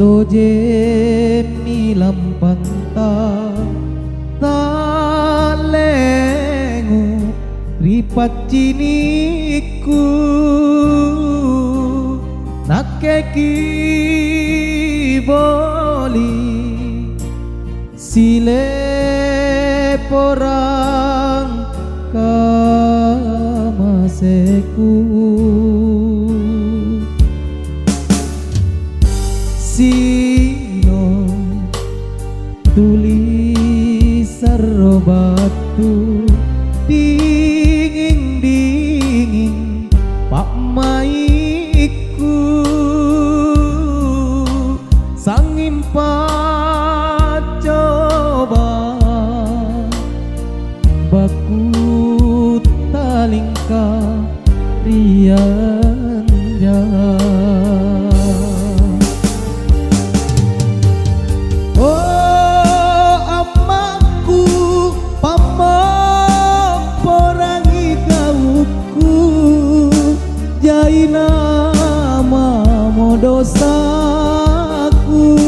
toje milampanta talengu ripat ciniku nakeki boli sile porang kamaseku sino tulis batu dingin pak maiku sangin coba baku talingka rian dosaku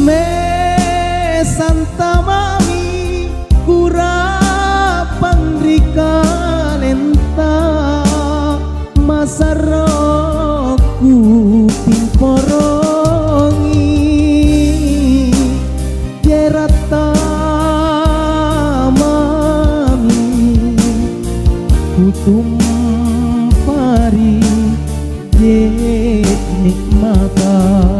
me santa mami kurapang rika lenta masarokku timporongi jerata mami kutum nikmatan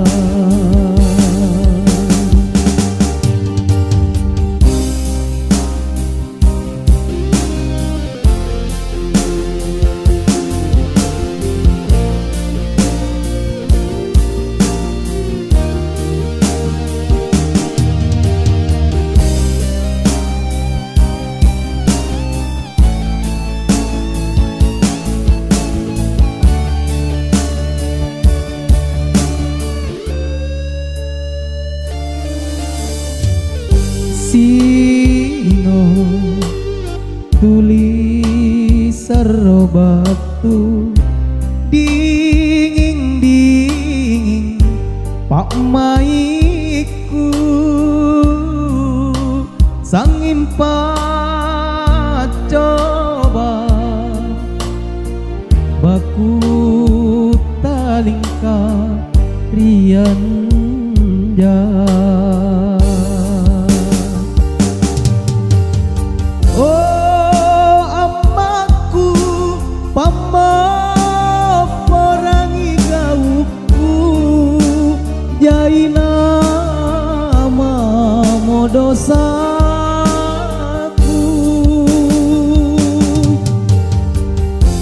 sino tulis batu dingin pak maiku sangin coba baku talingka rian dosaku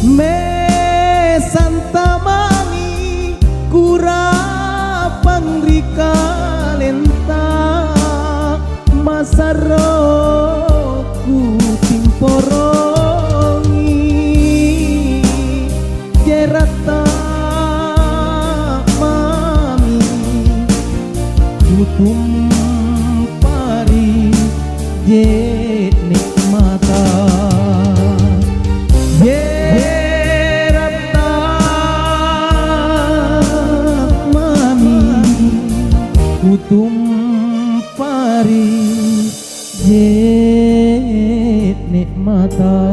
me santa mami kurapang rika lenta masarokku timporongi jerata mami kutum ye nikmatan ye rata mami kutum pari ye nikmatan.